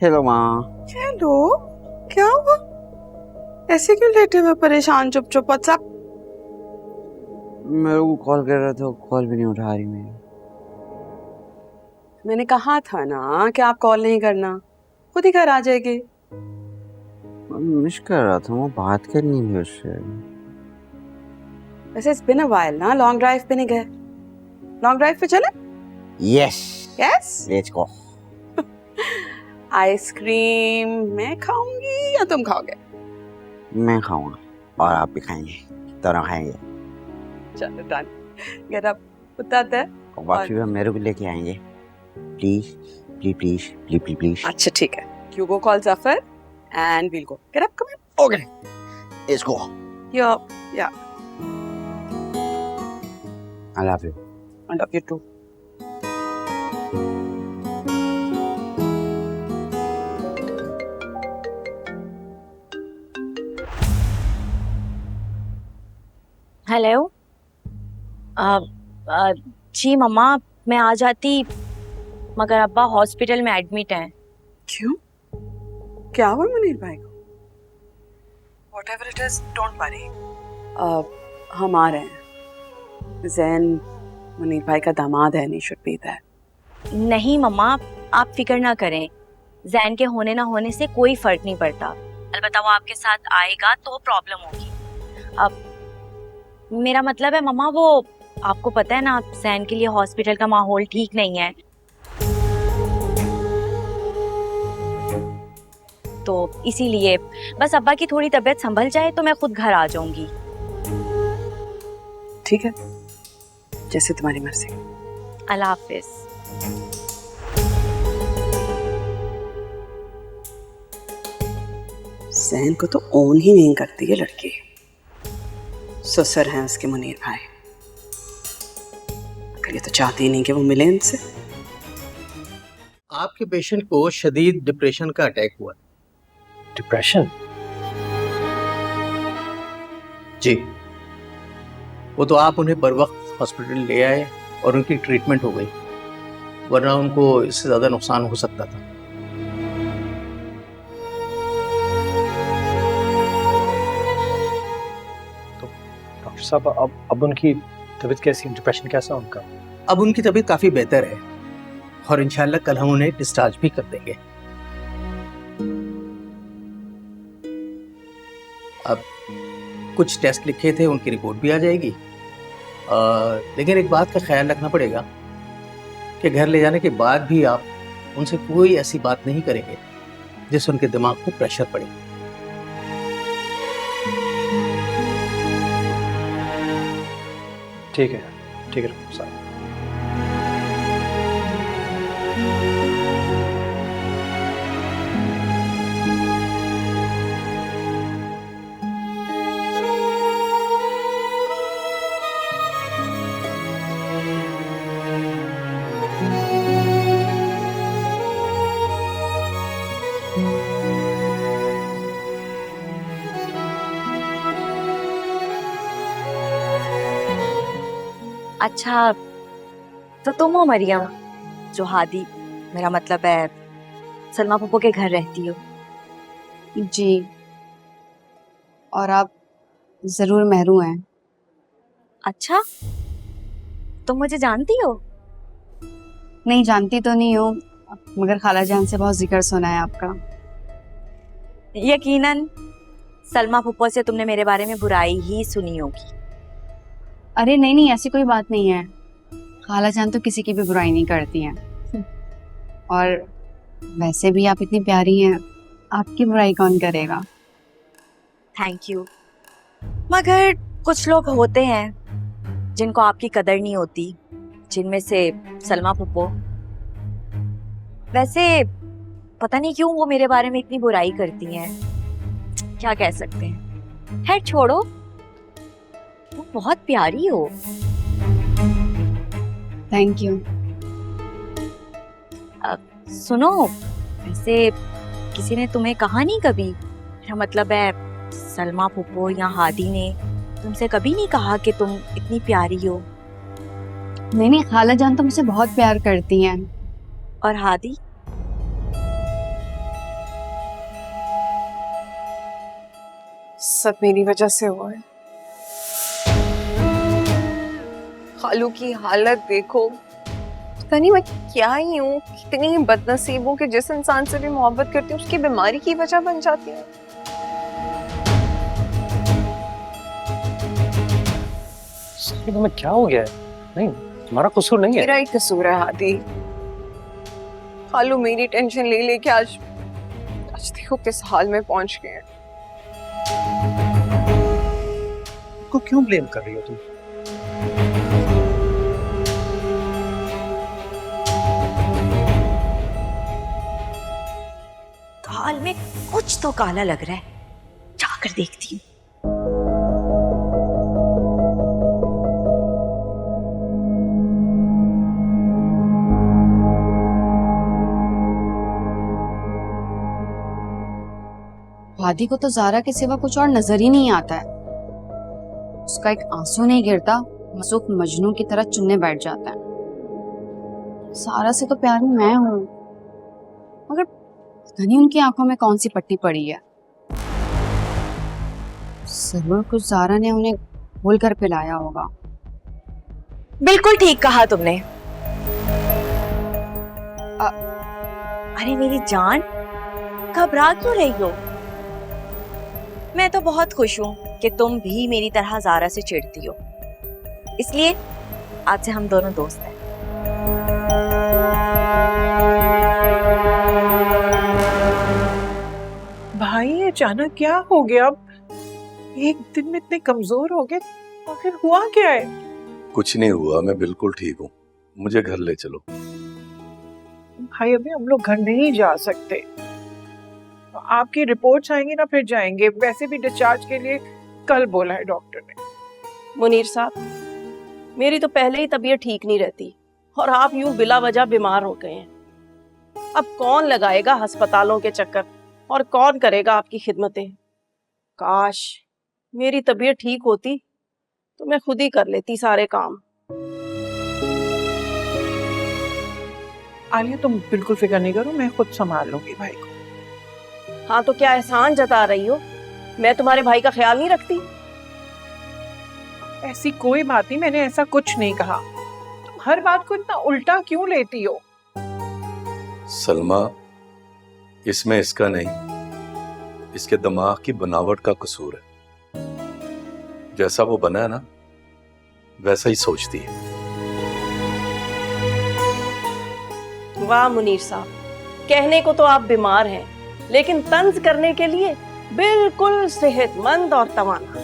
Hello माँ। Hello, क्या हुआ? ऐसे क्यों लेटे हुए परेशान चुप चुप? व्हाट्सएप? मेरे को कॉल कर रहा था, कॉल भी नहीं उठा रही मेरी। मैंने कहा था ना कि आप कॉल नहीं करना, खुद ही घर आ जाएगी। मिस कर रहा था, वो बात करनी थी उससे। वैसे इट्स बिन अ व्हाइल ना, लॉन्ग ड्राइव पे नहीं गए? लॉन्ग ड्राइव पे चले? Yes yes. Let's go. Ice cream मैं खाऊंगी या तुम खाओगे? मैं खाऊंगा और आप भी खाएंगे, दोनों खाएंगे। चलो डन, गेट अप, उठाते हैं। और वापसी में मेरे को लेके आएंगे, please please please please please please. अच्छा ठीक है, you go call Zafar and we'll go. Get up, come on. Okay let's go. Yeah I love you. I love you too. Hello. जी मम्मा, मैं आ जाती मगर अब्बा हॉस्पिटल में एडमिट हैं। क्यों? क्या हुआ मुनीर भाई को? Whatever it is, don't worry. हम आ रहे हैं। जैन मुनीर भाई का दामाद है, नहीं शुड बी देयर। नहीं मम्मा, आप फिक्र ना करें, जैन के होने ना होने से कोई फर्क नहीं पड़ता। अलबत्ता वो आपके साथ आएगा तो प्रॉब्लम होगी। अब मेरा मतलब है मम्मा, वो आपको पता है ना, जैन के लिए हॉस्पिटल का माहौल ठीक नहीं है, तो इसीलिए बस अब्बा की थोड़ी तबीयत संभल जाए तो मैं खुद घर आ जाऊंगी। ठीक है, जैसे तुम्हारी मर्जी। अल्लाह हाफिज। जैन को तो ओन ही नहीं करती है लड़की। ससुर हैं उसके मुनीर भाई, अगर ये तो चाहती ही नहीं कि वो मिले इनसे। आपके पेशेंट को शदीद डिप्रेशन का अटैक हुआ। डिप्रेशन? जी, वो तो आप उन्हें बर वक्त हॉस्पिटल ले आए और उनकी ट्रीटमेंट हो गई, वरना उनको इससे ज़्यादा नुकसान हो सकता था। तो डॉक्टर साहब, अब उनकी तबीयत कैसी है? डिप्रेशन कैसा है उनका? अब उनकी तबीयत काफ़ी बेहतर है और इंशाल्लाह कल हम उन्हें डिस्चार्ज भी कर देंगे। अब कुछ टेस्ट लिखे थे, उनकी रिपोर्ट भी आ जाएगी। लेकिन एक बात का ख्याल रखना पड़ेगा कि घर ले जाने के बाद भी आप उनसे कोई ऐसी बात नहीं करेंगे जिससे उनके दिमाग को प्रेशर पड़े। ठीक है डॉक्टर साहब। अच्छा, तो तुम हो मरियम जो हादी, मेरा मतलब है सलमा पप्पो के घर रहती हो? जी, और आप जरूर महरू हैं। अच्छा, तुम मुझे जानती हो? नहीं जानती तो नहीं हूँ, मगर खाला जान से बहुत जिक्र सुना है आपका। यकीनन सलमा पप्पो से तुमने मेरे बारे में बुराई ही सुनी होगी। अरे नहीं, ऐसी कोई बात नहीं है। खाला जान तो किसी की भी बुराई नहीं करती हैं। और वैसे भी आप इतनी प्यारी हैं, आपकी बुराई कौन करेगा? Thank you. मगर कुछ लोग होते हैं जिनको आपकी कदर नहीं होती, जिनमें से सलमा पप्पो। वैसे पता नहीं क्यों वो मेरे बारे में इतनी बुराई करती हैं, क्या कह सकते हैं। खैर छोड़ो, तुम बहुत प्यारी हो। Thank you. सुनो, वैसे किसी ने तुम्हें कहा नहीं कभी, मेरा मतलब है सलमा फूफो या हादी ने तुमसे कभी नहीं कहा कि तुम इतनी प्यारी हो? नहीं, खाला जान तो मुझसे बहुत प्यार करती हैं। और हादी? सब मेरी वजह से हुआ है। खालू की हालत देखो, पता नहीं मैं क्या ही हूँ, कितनी बदनसीब हूँ कि जिस इंसान से भी मोहब्बत करती हूँ उसकी बीमारी की वजह बन जाती है। सच में क्या हो गया है? नहीं, तुम्हारा कसूर नहीं है। मेरा ही कसूर है हादी। खालू मेरी टेंशन ले लेके आज देखो किस हाल में पहुंच गए हैं। को क्यों ब्लेम कर रही हो तुम? दाल में कुछ तो काला लग रहा है, जाकर देखती हूँ। वादी को तो ज़ारा के सिवा कुछ और नजर ही नहीं आता है। उसका एक आंसू नहीं गिरता, मसूक मजनू की तरह चुनने बैठ जाता है। सारा से तो प्यारी मैं हूँ, मगर पता नहीं उनकी आंखों में कौन सी पट्टी पड़ी है। जरूर कुछ ज़ारा ने उन्हें घोल कर पिलाया होगा। बिल्कुल ठीक कहा तुमने। अरे मेरी जान, घबरा क्यों रही हो? मैं तो बहुत खुश हूँ कि तुम भी मेरी तरह ज़ारा से चिढ़ती हो, इसलिए आज से हम दोनों दोस्त हैं। भाई अचानक क्या हो गया? एक दिन में इतने कमजोर हो गए, आखिर हुआ क्या है? कुछ नहीं हुआ, मैं बिल्कुल ठीक हूँ। मुझे घर ले चलो। भाई अभी हम लोग घर नहीं जा सकते, आपकी रिपोर्ट्स आएंगी ना फिर जाएंगे। वैसे भी डिस्चार्ज के लिए कल बोला है डॉक्टर ने। मुनीर साहब, मेरी तो पहले ही तबीयत ठीक नहीं रहती और आप यूं बिला वजह बीमार हो गए हैं। अब कौन लगाएगा अस्पतालों के चक्कर और कौन करेगा आपकी खिदमतें? काश मेरी तबीयत ठीक होती तो मैं खुद ही कर लेती सारे काम। आलिया तुम बिल्कुल फिक्र नहीं करो, मैं खुद संभाल लूंगी भाई को। हाँ तो क्या एहसान जता रही हो? मैं तुम्हारे भाई का ख्याल नहीं रखती? ऐसी कोई बात नहीं, मैंने ऐसा कुछ नहीं कहा। तुम हर बात को इतना उल्टा क्यों लेती हो? सलमा, इसमें इसका नहीं, इसके दिमाग की बनावट का कसूर है। जैसा वो बना है ना, वैसा ही सोचती है। वाह मुनीर साहब, कहने को तो आप बीमार हैं, लेकिन तंज करने के लिए बिल्कुल सेहतमंद और तवाना।